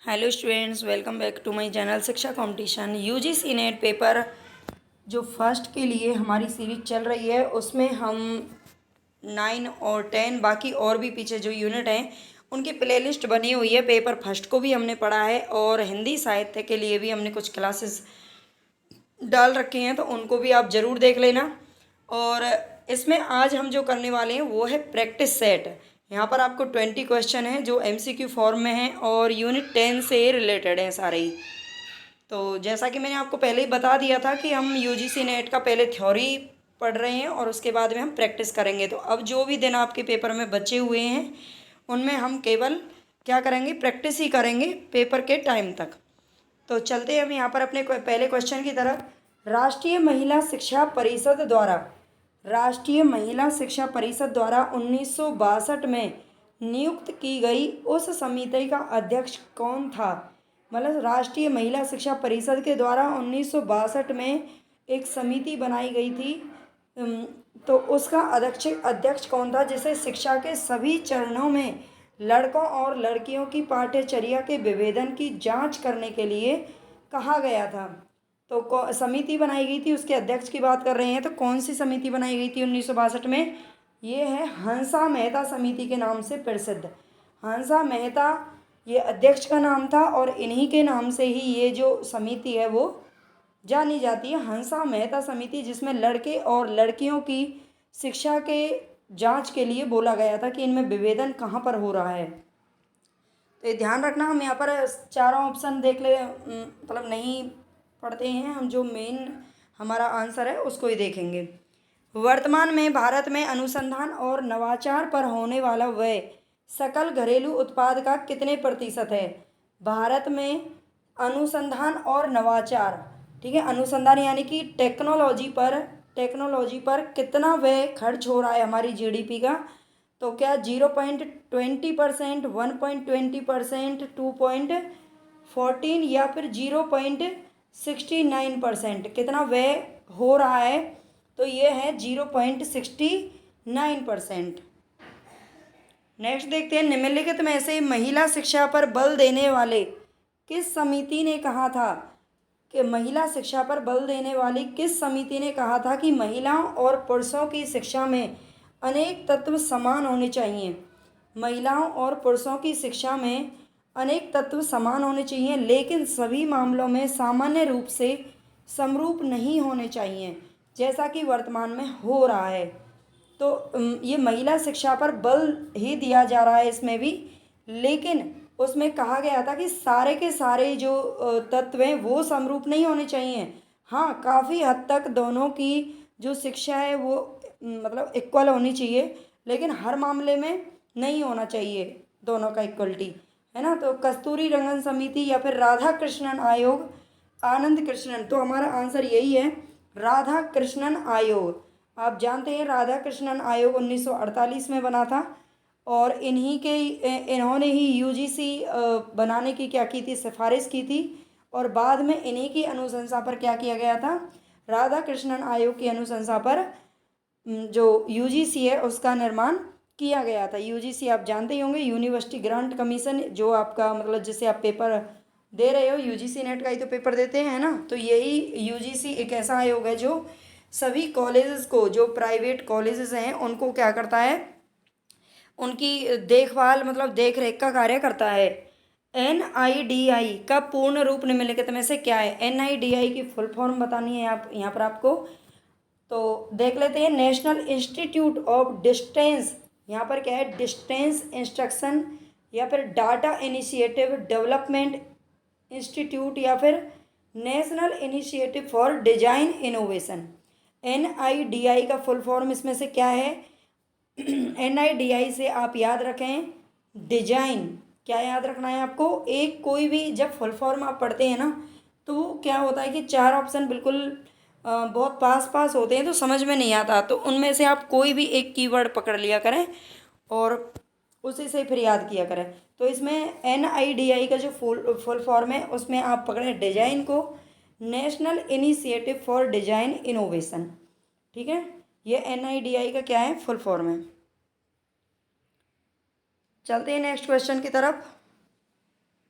Hello students, welcome back to my channel Shiksha competition. UGC NET paper जो first के लिए हमारी सीरीज चल रही है उसमें हम 9 और 10 बाकी और भी पीछे जो यूनिट हैं उनकी प्लेलिस्ट बनी हुई है। पेपर फर्स्ट को भी हमने पढ़ा है और हिंदी साहित्य के लिए भी हमने कुछ क्लासेस डाल रखे हैं, तो उनको भी आप ज़रूर देख लेना। और इसमें आज हम जो करने वाले हैं वो है प्रैक्टिस सेट। यहाँ पर आपको 20 क्वेश्चन हैं जो एमसीक्यू फॉर्म में हैं और यूनिट 10 से रिलेटेड हैं सारे ही। तो जैसा कि मैंने आपको पहले ही बता दिया था कि हम यूजीसी नेट का पहले थ्योरी पढ़ रहे हैं और उसके बाद में हम प्रैक्टिस करेंगे। तो अब जो भी दिन आपके पेपर में बचे हुए हैं उनमें हम केवल क्या करेंगे, प्रैक्टिस ही करेंगे पेपर के टाइम तक। तो चलते हैं हम यहाँ पर अपने पहले क्वेश्चन की तरफ। राष्ट्रीय महिला शिक्षा परिषद द्वारा 1962 में नियुक्त की गई उस समिति का अध्यक्ष कौन था? मतलब राष्ट्रीय महिला शिक्षा परिषद के द्वारा 1962 में एक समिति बनाई गई थी, तो उसका अध्यक्ष कौन था जिसे शिक्षा के सभी चरणों में लड़कों और लड़कियों की पाठ्यचर्या के विभेदन की जांच करने के लिए कहा गया था? तो समिति बनाई गई थी, उसके अध्यक्ष की बात कर रहे हैं। तो कौन सी समिति बनाई गई थी 1962 में? ये है हंसा मेहता समिति के नाम से प्रसिद्ध। हंसा मेहता ये अध्यक्ष का नाम था और इन्हीं के नाम से ही ये जो समिति है वो जानी जाती है, हंसा मेहता समिति, जिसमें लड़के और लड़कियों की शिक्षा के जांच के लिए बोला गया था कि इनमें विभेदन कहाँ पर हो रहा है। तो ये ध्यान रखना। हम यहाँ पर चारों ऑप्शन देख ले, मतलब नहीं पढ़ते हैं, हम जो मेन हमारा आंसर है उसको ही देखेंगे। वर्तमान में भारत में अनुसंधान और नवाचार पर होने वाला व्यय सकल घरेलू उत्पाद का कितने प्रतिशत है? भारत में अनुसंधान और नवाचार, ठीक है, अनुसंधान यानी कि टेक्नोलॉजी पर कितना व्यय खर्च हो रहा है हमारी जीडीपी का? तो क्या 0.20%, 1.20%, 2.14 या फिर 0.69%? कितना व्यय हो रहा है? तो ये है 0.69%। नेक्स्ट देखते हैं, निम्नलिखित में से महिला शिक्षा पर बल देने वाले किस समिति ने कहा था कि महिलाओं और पुरुषों की शिक्षा में अनेक तत्व समान होने चाहिए? महिलाओं और पुरुषों की शिक्षा में अनेक तत्व समान होने चाहिए, लेकिन सभी मामलों में सामान्य रूप से समरूप नहीं होने चाहिए, जैसा कि वर्तमान में हो रहा है। तो ये महिला शिक्षा पर बल ही दिया जा रहा है इसमें भी, लेकिन उसमें कहा गया था कि सारे के सारे जो तत्व हैं वो समरूप नहीं होने चाहिए। हाँ, काफ़ी हद तक दोनों की जो शिक्षा है वो मतलब इक्वल होनी चाहिए, लेकिन हर मामले में नहीं होना चाहिए दोनों का इक्वलिटी, है ना। तो कस्तूरी रंगन समिति या फिर राधा कृष्णन आयोग, आनंद कृष्णन, तो हमारा आंसर यही है, राधा कृष्णन आयोग। आप जानते हैं राधा कृष्णन आयोग 1948 में बना था और इन्होंने ही यूजीसी बनाने की क्या की थी, सिफारिश की थी, और बाद में इन्हीं की अनुशंसा पर क्या किया गया था, राधा कृष्णन आयोग की अनुशंसा पर जो यूजीसी है उसका निर्माण किया गया था। यूजीसी आप जानते ही होंगे, यूनिवर्सिटी ग्रांट कमीशन, जो आपका मतलब जिससे आप पेपर दे रहे हो, यूजीसी नेट का ही तो पेपर देते हैं ना। तो यही यूजीसी एक ऐसा आयोग है जो सभी कॉलेजेस को, जो प्राइवेट कॉलेजेस हैं उनको क्या करता है, उनकी देखभाल मतलब देख रेख का कार्य करता है। NIDI का पूर्ण रूप निम्नलिखित में से क्या है? NIDI की फुल फॉर्म बतानी है आप यहाँ पर आपको, तो देख लेते हैं। नेशनल इंस्टीट्यूट ऑफ डिस्टेंस, यहाँ पर क्या है, डिस्टेंस इंस्ट्रक्शन या फिर डाटा इनिशिएटिव डेवलपमेंट इंस्टीट्यूट या फिर national initiative for design innovation. NIDI का फुल फॉर्म इसमें से क्या है? NIDI से आप याद रखें डिजाइन, क्या याद रखना है आपको, एक कोई भी जब फुल फॉर्म आप पढ़ते हैं ना तो क्या होता है कि चार ऑप्शन बिल्कुल बहुत पास पास होते हैं तो समझ में नहीं आता, तो उनमें से आप कोई भी एक कीवर्ड पकड़ लिया करें और उसी से फिर याद किया करें। तो इसमें NIDI का जो फुल फॉर्म है उसमें आप पकड़ें डिजाइन को, national initiative for design innovation, ठीक है। ये NIDI का क्या है, फुल फॉर्म है। चलते हैं नेक्स्ट क्वेश्चन की तरफ।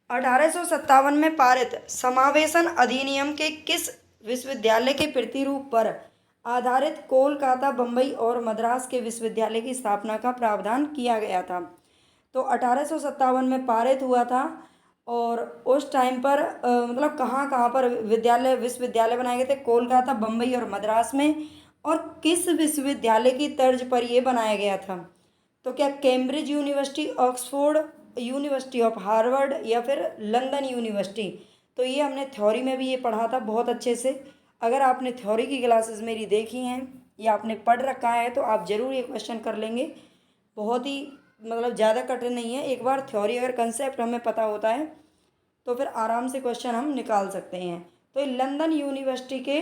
1857 में पारित समावेशन अधिनियम के किस विश्वविद्यालय के प्रतिरूप पर आधारित कोलकाता, बम्बई और मद्रास के विश्वविद्यालय की स्थापना का प्रावधान किया गया था? तो 1857 में पारित हुआ था। और उस टाइम पर मतलब कहाँ कहाँ पर विश्वविद्यालय बनाए गए थे? कोलकाता, बम्बई और मद्रास में। और किस विश्वविद्यालय की तर्ज पर यह बनाया गया था? तो क्या Cambridge university, Oxford university of Harvard या फिर लंदन यूनिवर्सिटी? तो ये हमने थ्योरी में भी ये पढ़ा था बहुत अच्छे से। अगर आपने थ्योरी की क्लासेस मेरी देखी हैं या आपने पढ़ रखा है तो आप ज़रूर ये क्वेश्चन कर लेंगे। बहुत ही मतलब ज़्यादा कठिन नहीं है। एक बार थ्योरी अगर कंसेप्ट हमें पता होता है तो फिर आराम से क्वेश्चन हम निकाल सकते हैं। तो ये लंदन यूनिवर्सिटी के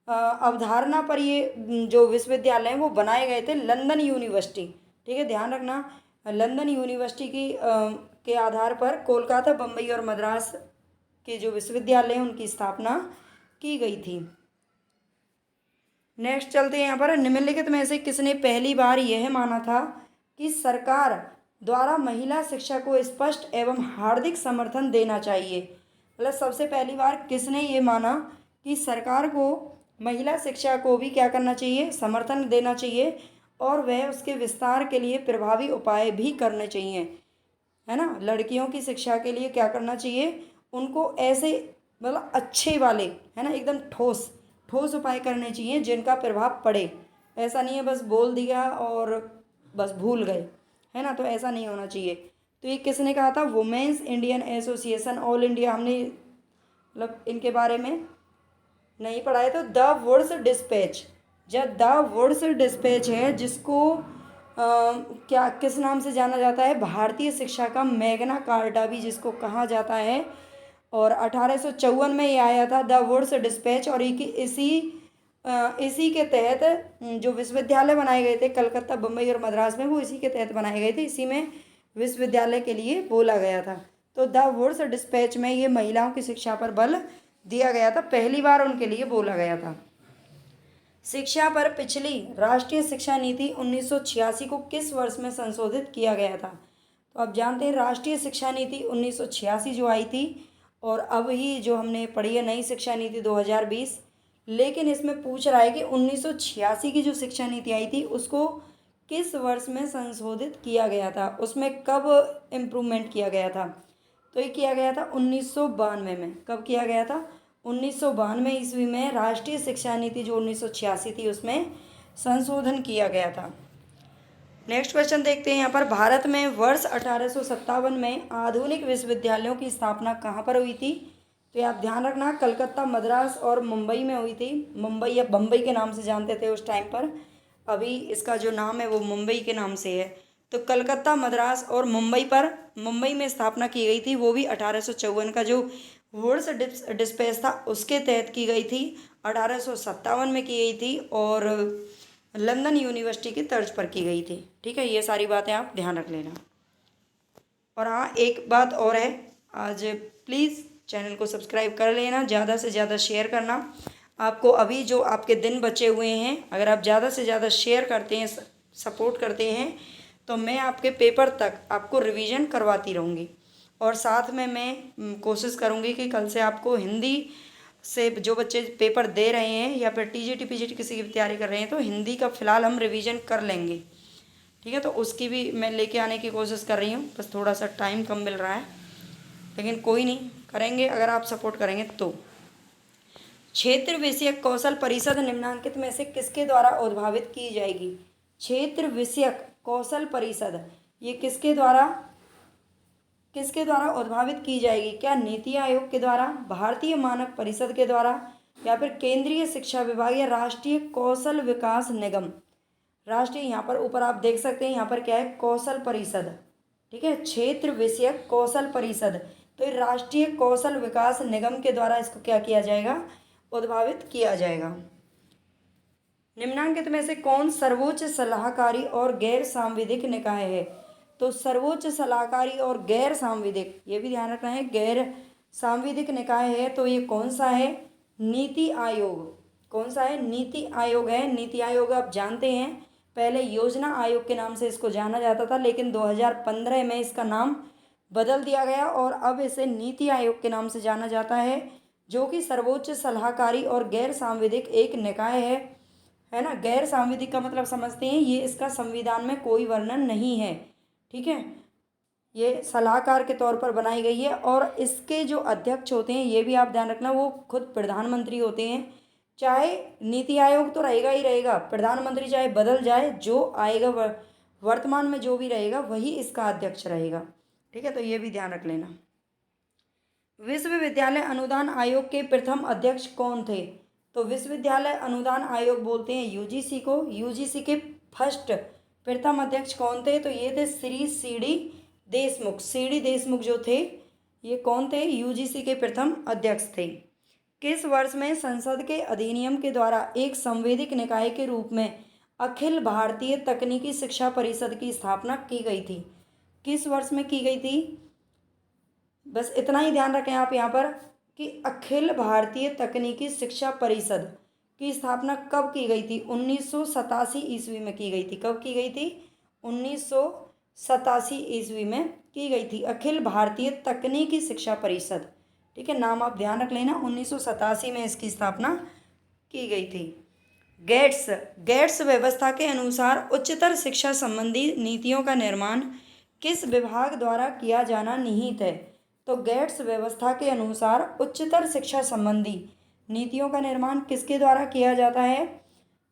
अवधारणा पर ये जो विश्वविद्यालय हैं वो बनाए गए थे, लंदन यूनिवर्सिटी। ठीक है, ध्यान रखना। लंदन यूनिवर्सिटी के आधार पर कोलकाता, बम्बई और मद्रास के जो विश्वविद्यालय हैं उनकी स्थापना की गई थी। नेक्स्ट चलते हैं यहाँ पर। निम्नलिखित में से किसने पहली बार यह माना था कि सरकार द्वारा महिला शिक्षा को स्पष्ट एवं हार्दिक समर्थन देना चाहिए? मतलब सबसे पहली बार किसने ये माना कि सरकार को महिला शिक्षा को भी क्या करना चाहिए? समर्थन देना चाहिए और वह उसके विस्तार के लिए प्रभावी उपाय भी करने चाहिए, है ना। लड़कियों की शिक्षा के लिए क्या करना चाहिए? उनको ऐसे मतलब अच्छे वाले, है ना, एकदम ठोस ठोस उपाय करने चाहिए जिनका प्रभाव पड़े। ऐसा नहीं है बस बोल दिया और बस भूल गए, है ना। तो ऐसा नहीं होना चाहिए। तो ये किसने कहा था? Women's Indian association all India. हमने मतलब इनके बारे में नहीं पढ़ा है। तो द वुड्स डिस्पैच, जब द वुड्स डिस्पैच है जिसको क्या किस नाम से जाना जाता है? भारतीय शिक्षा का मैग्ना कार्टा भी जिसको कहा जाता है। और 1854 में ये आया था द वुड्स डिस्पैच। और इसी के तहत जो विश्वविद्यालय बनाए गए थे कलकत्ता, बम्बई और मद्रास में, वो इसी के तहत बनाए गए थे। इसी में विश्वविद्यालय के लिए बोला गया था। तो द वुड्स डिस्पैच में ये महिलाओं की शिक्षा पर बल दिया गया था, पहली बार उनके लिए बोला गया था। शिक्षा पर पिछली राष्ट्रीय शिक्षा नीति 1986 को किस वर्ष में संशोधित किया गया था? तो आप जानते हैं राष्ट्रीय शिक्षा नीति 1986 जो आई थी और अब ही जो हमने पढ़ी है नई शिक्षा नीति 2020। लेकिन इसमें पूछ रहा है कि 1986 की जो शिक्षा नीति आई थी उसको किस वर्ष में संशोधित किया गया था, उसमें कब इम्प्रूवमेंट किया गया था? तो ये किया गया था 1992 में। कब किया गया था? 1992 ईस्वी में राष्ट्रीय शिक्षा नीति जो 1986 थी उसमें संशोधन किया गया था। नेक्स्ट क्वेश्चन देखते हैं यहाँ पर। भारत में वर्ष 1857 में आधुनिक विश्वविद्यालयों की स्थापना कहाँ पर हुई थी? तो ये आप ध्यान रखना, कलकत्ता, मद्रास और मुंबई में हुई थी। मुंबई या बम्बई के नाम से जानते थे उस टाइम पर, अभी इसका जो नाम है वो मुंबई के नाम से है। तो कलकत्ता, मद्रास और मुंबई में स्थापना की गई थी, वो भी 1854 का जो वुड्स डिस्पैच था उसके तहत की गई थी। 1857 में की गई थी और लंदन यूनिवर्सिटी की तर्ज पर की गई थी। ठीक है, ये सारी बातें आप ध्यान रख लेना। और हाँ, एक बात और है, आज प्लीज़ चैनल को सब्सक्राइब कर लेना, ज़्यादा से ज़्यादा शेयर करना। आपको अभी जो आपके दिन बचे हुए हैं, अगर आप ज़्यादा से ज़्यादा शेयर करते हैं, सपोर्ट करते हैं, तो मैं आपके पेपर तक आपको रिवीजन करवाती रहूँगी। और साथ में मैं कोशिश करूँगी कि कल से आपको हिंदी से जो बच्चे पेपर दे रहे हैं या फिर टीजीटी पीजीटी किसी की भी तैयारी कर रहे हैं तो हिंदी का फ़िलहाल हम रिवीजन कर लेंगे। ठीक है, तो उसकी भी मैं लेके आने की कोशिश कर रही हूँ, बस थोड़ा सा टाइम कम मिल रहा है, लेकिन कोई नहीं, करेंगे अगर आप सपोर्ट करेंगे तो। क्षेत्र विषयक कौशल परिषद निम्नांकित में से किसके द्वारा उद्भावित की जाएगी? क्षेत्र विषयक कौशल परिषद ये किसके द्वारा उद्भावित की जाएगी? क्या नीति आयोग के द्वारा, भारतीय मानक परिषद के द्वारा, या फिर केंद्रीय शिक्षा विभाग या राष्ट्रीय कौशल विकास निगम? राष्ट्रीय, यहाँ पर ऊपर आप देख सकते हैं, यहाँ पर क्या है? कौशल परिषद। ठीक है, क्षेत्र विषयक कौशल परिषद। तो ये राष्ट्रीय कौशल विकास निगम के द्वारा इसको क्या किया जाएगा? उद्भावित किया जाएगा। निम्नांकित में से कौन सर्वोच्च सलाहकारी और गैर सांविधिक निकाय है? तो सर्वोच्च सलाहकारी और गैर सांविधिक, ये भी ध्यान रखना है, गैर सांविधिक निकाय है तो ये कौन सा है? नीति आयोग। कौन सा है? नीति आयोग है। नीति आयोग आप जानते हैं पहले योजना आयोग के नाम से इसको जाना जाता था, लेकिन 2015 में इसका नाम बदल दिया गया और अब इसे नीति आयोग के नाम से जाना जाता है, जो कि सर्वोच्च सलाहकारी और गैर सांविधिक एक निकाय है ना। गैर सांविधिक का मतलब समझते हैं, ये इसका संविधान में कोई वर्णन नहीं है, ठीक है। ये सलाहकार के तौर पर बनाई गई है और इसके जो अध्यक्ष होते हैं, ये भी आप ध्यान रखना, वो खुद प्रधानमंत्री होते हैं। चाहे नीति आयोग तो रहेगा ही रहेगा, प्रधानमंत्री चाहे बदल जाए, जो आएगा वर्तमान में जो भी रहेगा वही इसका अध्यक्ष रहेगा, ठीक है। तो ये भी ध्यान रख लेना। विश्वविद्यालय अनुदान आयोग के प्रथम अध्यक्ष कौन थे? तो विश्वविद्यालय अनुदान आयोग बोलते हैं यूजीसी को। यूजीसी के फर्स्ट प्रथम अध्यक्ष कौन थे? तो ये थे श्री सीडी देशमुख। सीडी देशमुख जो थे, ये कौन थे? यूजीसी के प्रथम अध्यक्ष थे। किस वर्ष में संसद के अधिनियम के द्वारा एक संवैधानिक निकाय के रूप में अखिल भारतीय तकनीकी शिक्षा परिषद की स्थापना की गई थी? किस वर्ष में की गई थी? बस इतना ही ध्यान रखें आप यहाँ पर कि अखिल भारतीय तकनीकी शिक्षा परिषद की स्थापना कब की गई थी? 1987 ईस्वी में की गई थी। कब की गई थी? 1987 ईस्वी में की गई थी अखिल भारतीय तकनीकी शिक्षा परिषद, ठीक है। नाम आप ध्यान रख लेना, 1987 में इसकी स्थापना की गई थी। गेट्स व्यवस्था के अनुसार उच्चतर शिक्षा संबंधी नीतियों का निर्माण किस विभाग द्वारा किया जाना निहित है? तो गेट्स व्यवस्था के अनुसार उच्चतर शिक्षा संबंधी नीतियों का निर्माण किसके द्वारा किया जाता है?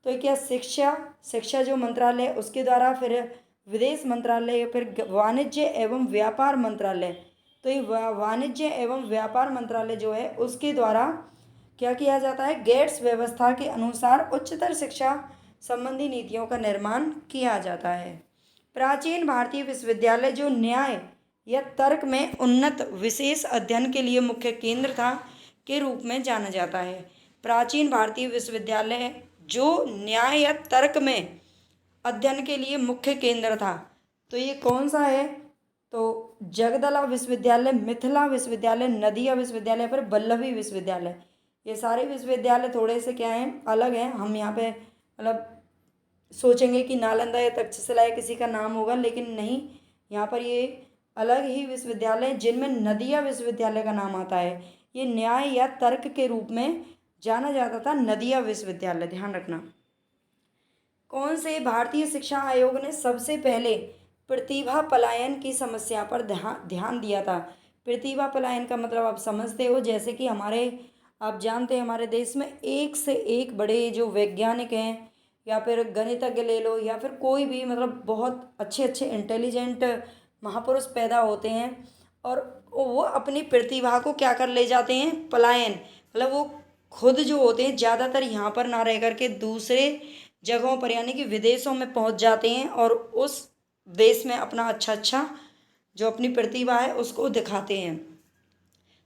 तो क्या शिक्षा जो मंत्रालय उसके द्वारा, फिर विदेश मंत्रालय, फिर वाणिज्य एवं व्यापार मंत्रालय। तो ये वाणिज्य एवं व्यापार मंत्रालय जो है उसके द्वारा क्या किया जाता है? गेट्स व्यवस्था के अनुसार उच्चतर शिक्षा संबंधी नीतियों का निर्माण किया जाता है। प्राचीन भारतीय विश्वविद्यालय जो न्याय या तर्क में उन्नत विशेष अध्ययन के लिए मुख्य केंद्र था के रूप में जाना जाता है। प्राचीन भारतीय विश्वविद्यालय जो न्याय या तर्क में अध्ययन के लिए मुख्य केंद्र था, तो ये कौन सा है? तो जगदला विश्वविद्यालय, मिथिला विश्वविद्यालय, नदिया विश्वविद्यालय, पर वल्लभी विश्वविद्यालय। ये सारे विश्वविद्यालय थोड़े से क्या हैं, अलग हैं। हम यहाँ पे मतलब सोचेंगे कि नालंदा या तक्षशिला या किसी का नाम होगा, लेकिन नहीं, यहाँ पर ये अलग ही विश्वविद्यालय जिनमें नदिया विश्वविद्यालय का नाम आता है। ये न्याय या तर्क के रूप में जाना जाता था, नदिया विश्वविद्यालय, ध्यान रखना। कौन से भारतीय शिक्षा आयोग ने सबसे पहले प्रतिभा पलायन की समस्या पर ध्यान दिया था? प्रतिभा पलायन का मतलब आप समझते हो, जैसे कि आप जानते हैं हमारे देश में एक से एक बड़े जो वैज्ञानिक हैं या फिर गणितज्ञ ले लो, या फिर कोई भी मतलब बहुत अच्छे इंटेलिजेंट महापुरुष पैदा होते हैं और वो अपनी प्रतिभा को क्या कर ले जाते हैं? पलायन, मतलब वो खुद जो होते हैं ज़्यादातर यहाँ पर ना रह करके दूसरे जगहों पर यानी कि विदेशों में पहुँच जाते हैं और उस देश में अपना अच्छा जो अपनी प्रतिभा है उसको दिखाते हैं।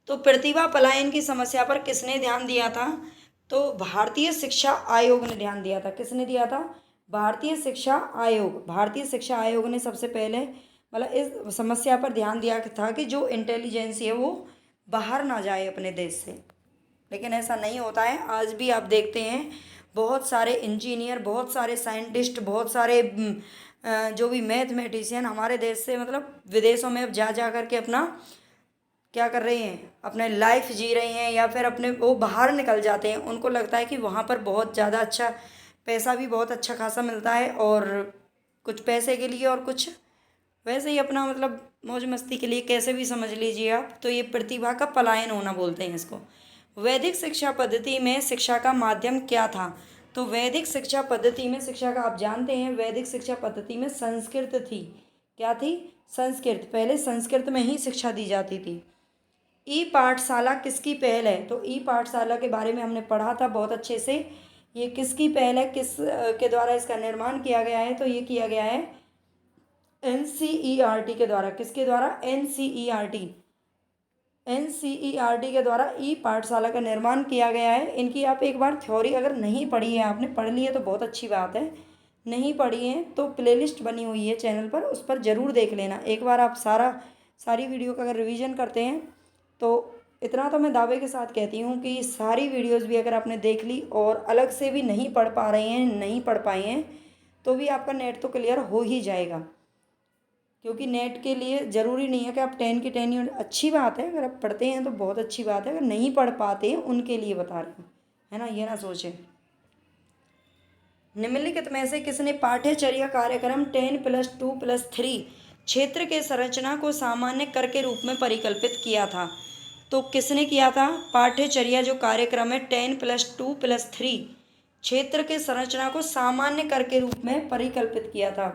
तो प्रतिभा पलायन की समस्या पर किसने ध्यान दिया था? तो भारतीय शिक्षा आयोग ने ध्यान दिया था। किसने दिया था? भारतीय शिक्षा आयोग। भारतीय शिक्षा आयोग ने सबसे पहले मतलब इस समस्या पर ध्यान दिया था कि जो इंटेलिजेंसी है वो बाहर ना जाए अपने देश से, लेकिन ऐसा नहीं होता है। आज भी आप देखते हैं बहुत सारे इंजीनियर, बहुत सारे साइंटिस्ट, बहुत सारे जो भी मैथमेटिशियन हमारे देश से मतलब विदेशों में अब जा करके अपना क्या कर रहे हैं, अपने लाइफ जी रहे हैं, या फिर अपने वो बाहर निकल जाते हैं। उनको लगता है कि वहाँ पर बहुत ज़्यादा अच्छा पैसा भी बहुत अच्छा खासा मिलता है, और कुछ पैसे के लिए और कुछ वैसे ही अपना मतलब मौज मस्ती के लिए, कैसे भी समझ लीजिए आप। तो ये प्रतिभा का पलायन होना बोलते हैं इसको। वैदिक शिक्षा पद्धति में शिक्षा का माध्यम क्या था? तो वैदिक शिक्षा पद्धति में शिक्षा का आप जानते हैं, वैदिक शिक्षा पद्धति में संस्कृत थी। क्या थी? संस्कृत। पहले संस्कृत में ही शिक्षा दी जाती थी। ई पाठशाला किसकी पहल है? तो ई पाठशाला के बारे में हमने पढ़ा था बहुत अच्छे से। ये किसकी पहल है, किस के द्वारा इसका निर्माण किया गया है? तो ये किया गया है NCERT के द्वारा। किसके द्वारा? NCERT के द्वारा ई पाठशाला का निर्माण किया गया है। इनकी आप एक बार थ्योरी अगर नहीं पढ़ी है, आपने पढ़ ली है तो बहुत अच्छी बात है, नहीं पढ़ी है तो प्लेलिस्ट बनी हुई है चैनल पर, उस पर ज़रूर देख लेना। एक बार आप सारी वीडियो का अगर रिवीजन करते हैं तो इतना तो मैं दावे के साथ कहती हूँ कि सारी वीडियोस भी अगर आपने देख ली और अलग से भी नहीं पढ़ पा रहे हैं, नहीं पढ़ पाए हैं, तो भी आपका नेट तो क्लियर हो ही जाएगा। क्योंकि नेट के लिए ज़रूरी नहीं है कि आप 10 के 10 ही, अच्छी बात है अगर आप पढ़ते हैं तो बहुत अच्छी बात है, अगर नहीं पढ़ पाते हैं उनके लिए बता रही हूँ, है ना, ये ना सोचें। निम्नलिखित में से किसने पाठ्यचर्या कार्यक्रम 10+2+3 क्षेत्र के संरचना को सामान्य कर के रूप में परिकल्पित किया था? तो किसने किया था? पाठ्यचर्या जो कार्यक्रम है 10+2+3 क्षेत्र के संरचना को सामान्य कर के रूप में परिकल्पित किया था।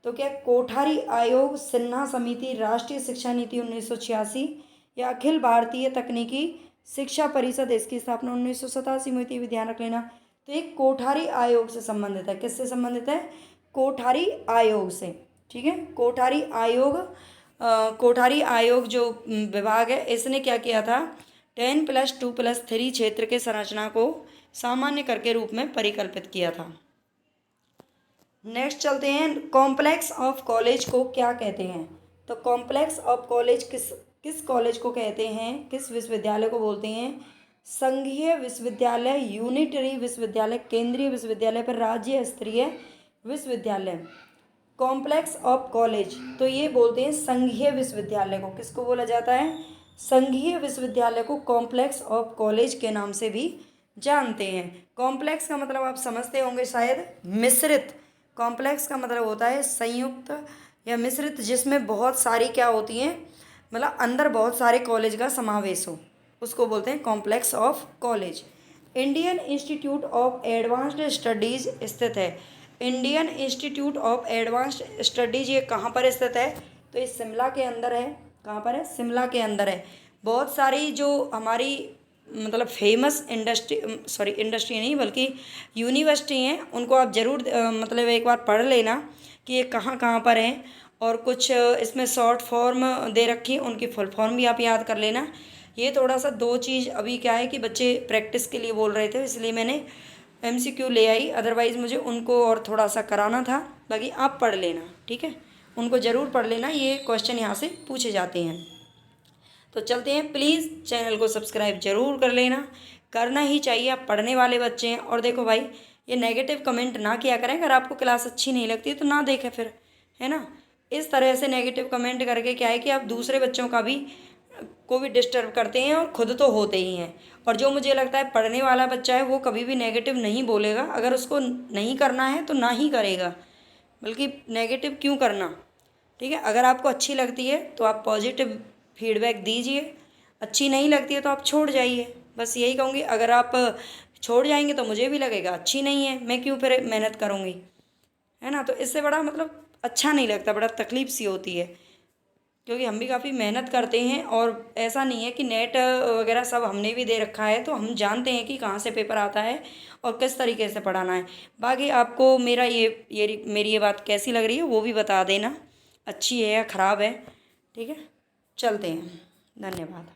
तो क्या कोठारी आयोग, सिन्हा समिति, राष्ट्रीय शिक्षा नीति 1986 या अखिल भारतीय तकनीकी शिक्षा परिषद, इसकी स्थापना 1987 में हुई थी, भी ध्यान रख लेना। तो एक कोठारी आयोग से संबंधित है। किससे संबंधित है? कोठारी आयोग से, ठीक है। कोठारी आयोग जो विभाग है, इसने क्या किया था? 10+2+3 क्षेत्र के संरचना को सामान्य कर के रूप में परिकल्पित किया था। नेक्स्ट चलते हैं, कॉम्प्लेक्स ऑफ कॉलेज को क्या कहते हैं? तो कॉम्प्लेक्स ऑफ कॉलेज किस कॉलेज को कहते हैं, किस विश्वविद्यालय को बोलते हैं? संघीय विश्वविद्यालय, यूनिटरी विश्वविद्यालय, केंद्रीय विश्वविद्यालय पर राज्य स्तरीय विश्वविद्यालय। कॉम्प्लेक्स ऑफ कॉलेज तो ये बोलते हैं संघीय विश्वविद्यालय को। किसको बोला जाता है? संघीय विश्वविद्यालय को कॉम्प्लेक्स ऑफ कॉलेज के नाम से भी जानते हैं। कॉम्प्लेक्स का मतलब आप समझते होंगे शायद, मिश्रित। कॉम्प्लेक्स का मतलब होता है संयुक्त या मिश्रित, जिसमें बहुत सारी क्या होती हैं, मतलब अंदर बहुत सारे कॉलेज का समावेश हो, उसको बोलते हैं complex of college. Indian institute of advanced studies स्थित है। Indian institute of advanced studies ये कहाँ पर स्थित है? तो ये शिमला के अंदर है। कहाँ पर है? शिमला के अंदर है। बहुत सारी जो हमारी मतलब फेमस इंडस्ट्री नहीं बल्कि यूनिवर्सिटी हैं, उनको आप ज़रूर मतलब एक बार पढ़ लेना कि ये कहाँ कहाँ पर हैं, और कुछ इसमें शॉर्ट फॉर्म दे रखी है, उनकी फुल फॉर्म भी आप याद कर लेना। ये थोड़ा सा दो चीज़ अभी क्या है कि बच्चे प्रैक्टिस के लिए बोल रहे थे, इसलिए मैंने MCQ ले आई, अदरवाइज़ मुझे उनको और थोड़ा सा कराना था। बाकी आप पढ़ लेना, ठीक है, उनको ज़रूर पढ़ लेना, ये क्वेश्चन यहाँ से पूछे जाते हैं। तो चलते हैं, प्लीज़ चैनल को सब्सक्राइब जरूर कर लेना, करना ही चाहिए, आप पढ़ने वाले बच्चे हैं। और देखो भाई, ये नेगेटिव कमेंट ना किया करें, अगर आपको क्लास अच्छी नहीं लगती है तो ना देखें फिर, है ना। इस तरह से नेगेटिव कमेंट करके क्या है कि आप दूसरे बच्चों को भी डिस्टर्ब करते हैं और खुद तो होते ही हैं। और जो मुझे लगता है पढ़ने वाला बच्चा है वो कभी भी नेगेटिव नहीं बोलेगा, अगर उसको नहीं करना है तो ना ही करेगा, बल्कि नेगेटिव क्यों करना, ठीक है। अगर आपको अच्छी लगती है तो आप पॉजिटिव फीडबैक दीजिए, अच्छी नहीं लगती है तो आप छोड़ जाइए, बस यही कहूँगी। अगर आप छोड़ जाएंगे तो मुझे भी लगेगा अच्छी नहीं है, मैं क्यों फिर मेहनत करूँगी, है ना। तो इससे बड़ा मतलब अच्छा नहीं लगता, बड़ा तकलीफ सी होती है, क्योंकि हम भी काफ़ी मेहनत करते हैं। और ऐसा नहीं है कि नेट वगैरह सब हमने भी दे रखा है, तो हम जानते हैं कि कहाँ से पेपर आता है और किस तरीके से पढ़ाना है। बाकी आपको मेरी ये बात कैसी लग रही है वो भी बता देना, अच्छी है या ख़राब है, ठीक है। चलते हैं, धन्यवाद।